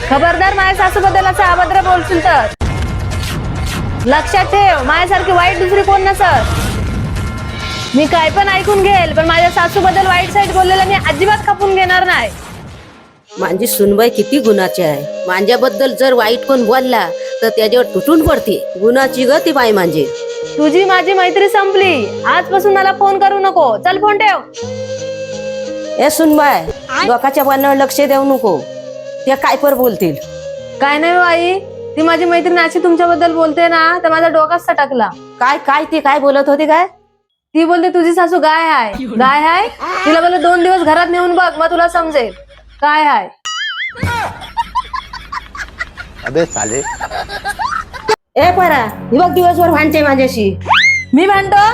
खबरदार माझ्या सासूबद्दल असं अभद्र बोलशील तर लक्षात ठेव, माझ्यासारखी वाईट दुसरी कोण नसत. मी काय पण ऐकून घेईल, पण माझ्या सासूबद्दल वाईट साईड बोललेलं मी अजिबात खपून घेणार नाही. माझी सुनबाई किती गुणाची आहे. माझ्याबद्दल जर वाईट कोण बोलला तर त्याच्यावर तुटून पडते. गुणाची ग ती बाई माझी. तुझी माझी मैत्री संपली. आजपासून मला फोन करू नको. चल फोन ठेव. ए सुनबाई, लोकांच्या बोलण्यावर लक्ष देऊ नको. ते काय पर बोलतील. काय नाही आई, ती माझी मैत्रीण अशी तुमच्याबद्दल बोलते ना, तर माझा डोकाच सटकला. काय काय ती काय बोलत होती काय? ती बोलते तुझी सासू गाय आहे. गाय आहे, तिला बोलले 2 दिवस घरात नेऊन बघ, मग तुला समजेल काय आहे. अबे साले. ए परा, ही बघ दिवसभर भांडते माझ्याशी. मी भांडतो?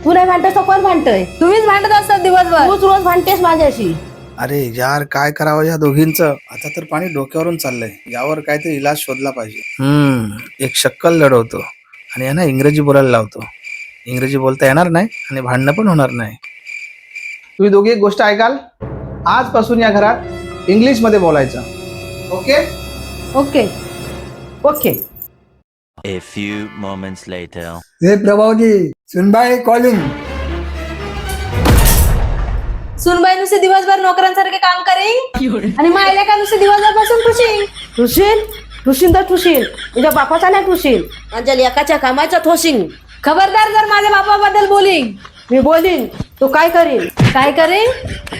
तू नाही भांडतोस तर कोण भांडतोय? तुम्हीच भांडत असतात दिवसभर. तूच रोज भांडतेस माझ्याशी. अरे यार, काय करावं या दोघींचं. आता तर पाणी डोक्यावरून चाललंय. यावर काहीतरी इलाज शोधला पाहिजे. एक शक्कल लढवतो आणि यांना इंग्रजी बोलायला लावतो. इंग्रजी बोलता येणार नाही आणि भांडणं पण होणार नाही. तुम्ही दोघी एक गोष्ट ऐकाल, आजपासून या घरात इंग्लिश मध्ये बोलायचं. Okay okay okay. A few moments later. हे प्रभावजी, सुनबाई कॉलिंग. सुनबाई नुसते दिवसभर नोकरांसारखे काम करेन आणि मायला का नुसते दिवसभर बसून खुशी. ठुशील तर ठुशील. तुझ्या बापाचा नाही ठुशील, माझ्या लेकाच्या कामाचा ठोशील. खबरदार जर माझ्या बापाबद्दल बोलीन. मी बोलीन, तू काय करील? काय करेन?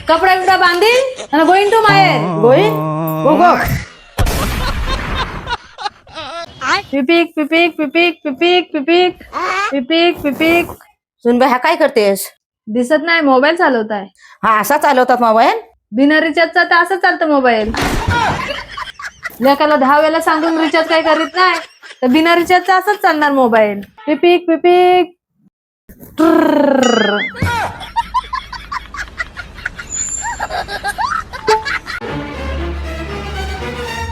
कपडा बिपडा बांधीन आणि गोईन टू माहेर. गोईन गो. पिपीक पिपीक पिपीक पिपीक पिपीक पिपीक पिपीक. सुनबाई, हा काय करतेस? दिसत नाही, मोबाईल चालवत आहे. हा असा चालवतात मोबाईल? बिना रिचार्जचा तर असं चालतं मोबाईल. लेकाला 10 वेळेला सांगून रिचार्ज काही करीत नाही, तर बिना रिचार्जचा असंच चालणार मोबाईल. पिपीक पिपीक.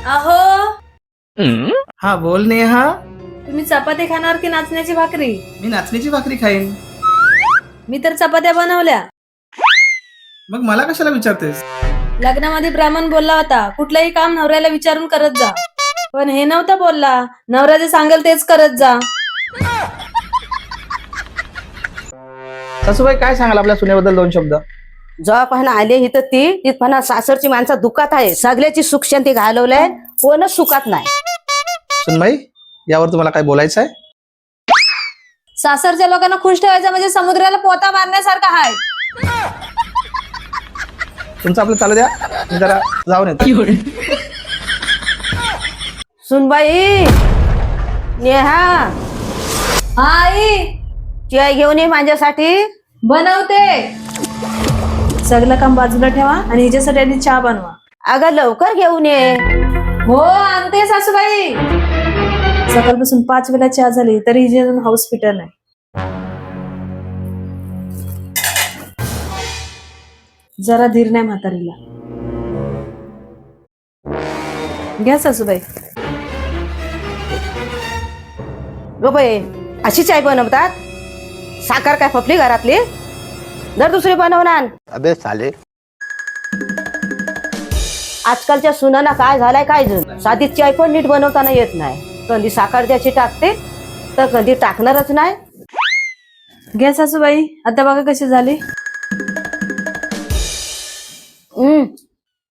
अहो, हा बोल नेहा. तुम्ही चपाती खाणार की नाचण्याची भाकरी? मी नाचणीची भाकरी खाईन. मी तर चपात्या बनवल्या. मग मला कशाला विचारतेस? लग्नामध्ये ब्राह्मण बोलला होता, कुठलंही काम नवऱ्याला विचारून करत जा. पण हे नव्हता बोलला, नवरा जे सांगेल तेच करत जा. सासूबाई, काय सांगाल आपल्या सुनेबद्दल 2 शब्द? जेव्हा पाहणं आले इथं ती पाहणं सासरची माणसं दुखात आहे. सगळ्याची सुख शांती घालवलंय, कोणच सुखात नाही. सुनबाई, यावर तुम्हाला काय बोलायचं आहे? सासरच्या लोकांना खुश ठेवायचं म्हणजे समुद्राला पोता मारण्यासारखं आहे. तुमचं आपलं चालू द्या, मी जरा जाऊन येतो. सुनबाई, नेहा, आई चाय घेऊन ये माझ्यासाठी. बनवते. सगळं काम बाजूला ठेवा आणि हिच्यासाठी आधी चहा बनवा. अगं लवकर घेऊन ये. हो आणते सासूबाई. सकाळपासून 5 वेळा चहा झाली तरी हिचे अजून हाऊस फिटर नाही. जरा धीर नाही म्हातारीला. घ्या सासूबाई. गो बाई, अशी चाय बनवतात? साखर काय फपली घरातली? जर दुसरी बनवणार. अबे साले. आजकालच्या सुनांना काय झालाय काय जण, साधी चाय पण नीट बनवताना येत नाही. कधी साखर द्यायची टाकते तर कधी टाकणारच नाही. घ्या सासूबाई. आता बघा कशी झाली.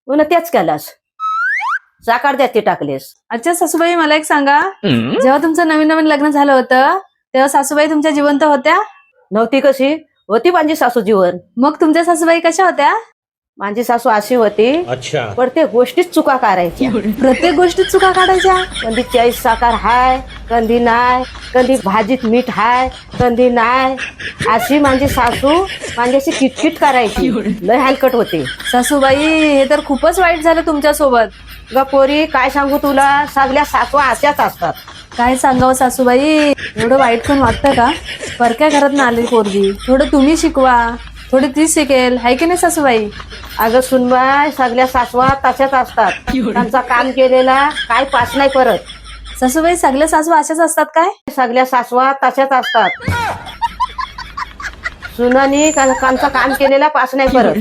पुन्हा तेच केलास, साखर द्यायची टाकलेस. अच्छा सासूबाई, मला एक सांगा, जेव्हा तुमचं नवीन नवीन लग्न झालं होतं तेव्हा सासूबाई तुमच्या जिवंत होत्या? नव्हती. कशी होती माझी सासू जीवन? मग तुमच्या सासूबाई कशा होत्या? माझी सासू अशी होती, प्रत्येक गोष्टीत चुका करायची. प्रत्येक गोष्टीत चुका काढायच्या. कधी चाळीत साखर हाय, कधी नाही, कधी भाजीत मीठ हाय, कधी नाही. अशी माझी सासू माझ्याशी किटकिट करायची. लय हलकट होते. सासूबाई, हे तर खूपच वाईट झालं तुमच्या सोबत. ग पोरी, काय सांगू तुला, सगळ्या सासू अशाच असतात. काय सांगावं सासूबाई, एवढं वाईट पण वाटतं का? परक्या घरात आली पोरगी, थोडं तुम्ही शिकवा, थोडी ती शिकेल, हाय की नाही सासूबाई? अगं सुनबाई, सगळ्या सासवा तशाच असतात. त्यांचा काम केलेला काय पास नाही परत. सासूबाई, सगळ्या सासू अशाच असतात काय? सगळ्या सासवा तशाच असतात. सुनानी त्यांचा काम केलेला पास नाही परत.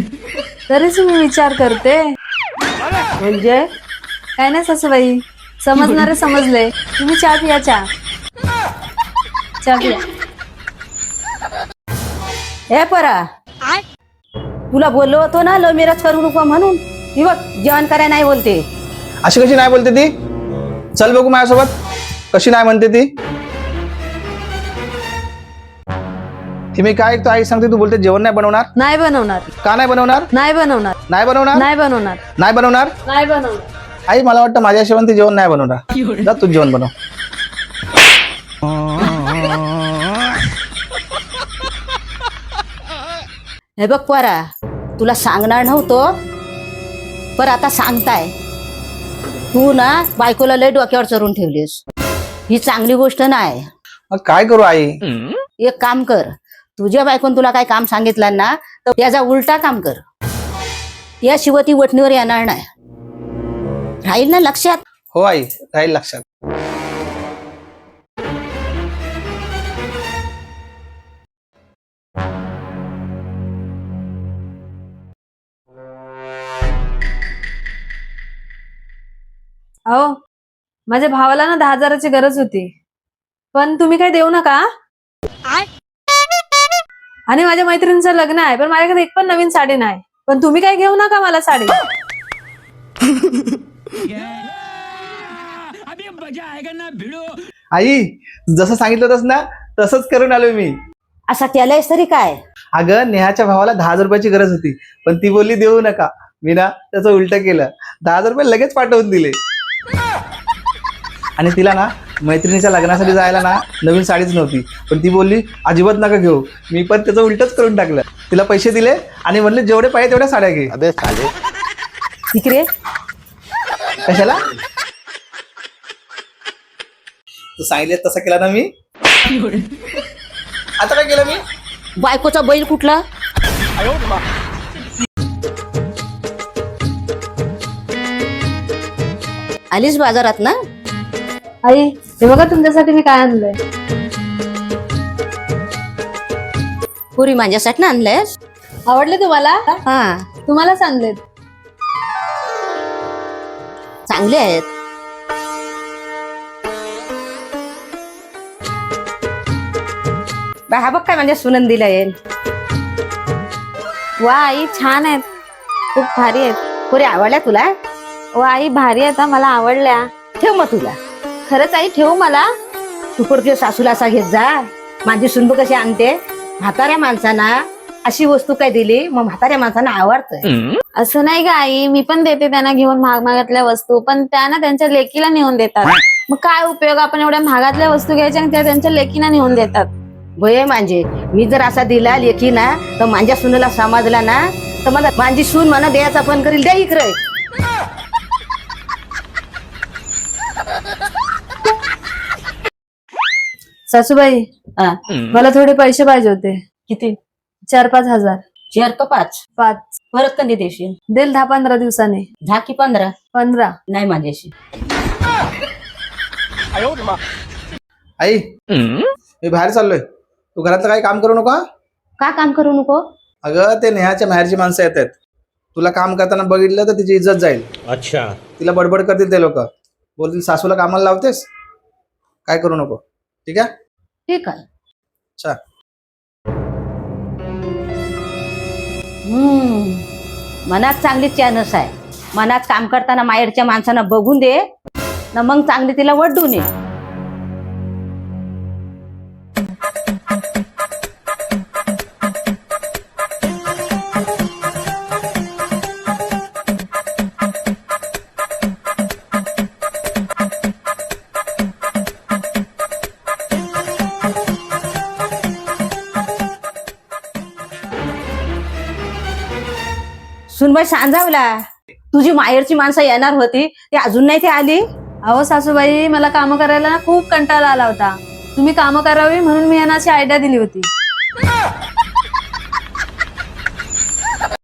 तरीच मी विचार करते. म्हणजे काय नाही सासूबाई, समजणारे समजले. तुम्ही चहा पिया, चहा पिया. हे परा, तुला बोललो होतो ना लव मॅरेज करू नको म्हणून. ही बघ जेवण करायला नाही बोलते. अशी कशी नाही बोलते ती? चल बघू माझ्यासोबत कशी नाही म्हणते ती. मी काय ऐकतो आई सांगते, तू बोलते जेवण नाही बनवणार. नाही बनवणार. का नाही बनवणार? नाही बनवणार. नाही बनवणार. नाही बनवणार. नाही बनवणार. नाही बनवणार. आई मला वाटतं माझ्या हिशोबाने ती जेवण नाही बनवणार. जा तू जेवण बनव. हे बघ पोरा, तुला सांगणार नव्हतो पर आता सांगताय. तू ना बायकोला लय डोक्यावर चढून ठेवलीस. ही चांगली गोष्ट नाही. मग काय करू आई? एक काम कर, तुझ्या बायकोन तुला काय काम सांगितलं ना तर त्याचा उलटा काम कर. याशिवाय ती वटणीवर येणार नाही. राहील ना लक्षात? हो आई, राहील लक्षात. अहो, माझ्या भावाला ना 10,000ची गरज होती, पण तुम्ही काही देऊ नका. आणि माझ्या मैत्रिणीचं लग्न आहे, पण माझ्याकडे एक पण नवीन साडी नाही, पण तुम्ही काही घेऊ नका मला साडी. आई जसं सांगितलं होतंस ना तसंच करून आलोय मी. असा केलायस तरी काय? अगं नेहाच्या भावाला 10,000 रुपयाची गरज होती, पण ती बोलली देऊ नका. मी ना त्याचं उलट केलं, 10,000 रुपये लगेच पाठवून दिले. आणि तिला ना मैत्रिणीच्या लग्नासाठी जायला ना नवीन साडीच नव्हती, पण ती बोलली अजिबात नका घेऊ. मी पण त्याचं उलटच करून टाकलं. तिला पैसे दिले आणि म्हणले जेवढे पाहिजे तेवढ्या साड्या घे. अबे साले. तिकडे कशाला? तू सांगितले तसं केला ना मी. आता काय केलं मी? बायकोचा बैल कुठला? आलीस बाजारात ना? आई, हे बघा तुमच्यासाठी मी काय आणलंय. पुरी माझ्यासाठी ना आणलंयस? आवडले तुम्हाला? हा, तुम्हालाच आणलेत. चांगले आहेत. हा बघ काय म्हणजे सुनंदीला येईल. वा आई, छान आहेत, खूप भारी आहेत. पुरी आवडल्या तुला? वा आई, भारी आहेत, मला आवडल्या. ठेव मग तुला. खरंच आई, ठेवू मला? तू पुढच्या सासूला असा घेत जा. माझी सुनबू कशी आणते. म्हाताऱ्या माणसांना अशी वस्तू काय दिली मग म्हाताऱ्या माणसांना आवडतं. असं नाही का आई, मी पण देते त्यांना घेऊन महागातल्या वस्तू, पण त्या ना त्यांच्या लेकीला नेऊन देतात. मग काय उपयोग आपण एवढ्या महागातल्या वस्तू घ्यायच्या आणि त्या त्यांच्या लेकीला नेऊन देतात. भय म्हणजे मी जर असा दिला लेखी ना तर माझ्या सुनेला समजला ना तर मला माझी सून म्हणा द्यायचा पण करील. द्या इकडे. सासूबाई, हा, मला थोडे पैसे पाहिजे होते. किती? 4-5 हजार. 4 का 5? 5 परत कधी देशील? देईल 10-15 दिवसांनी. 10 की 15? 15. नाही माझ्याशी. आई मी बाहेर चाललोय, तू घरातलं काही काम करू नका. का काम करू नको? अगं ते नेहाच्या माहेरची माणसं येत आहेत. तुला काम करताना बघितलं तर तिची इज्जत जाईल. अच्छा. तिला बडबड करतील ते लोक. बोलतील सासूला कामाला लावतेस. काय करू नको, ठीक आहे? ठीक आहे. अच्छा. मनात चांगली चॅनस आहे. मनात काम करताना माहेरच्या माणसांना बघून दे ना, मग चांगली तिला वडून ये. सुनबाई सांजावला, तुझी माहेरची माणसं येणार होती ती अजून नाही ती आली. अहो सासूबाई, मला काम करायला ना खूप कंटाळा आला होता. तुम्ही काम करावी म्हणून मी यांना अशी आयडिया दिली होती.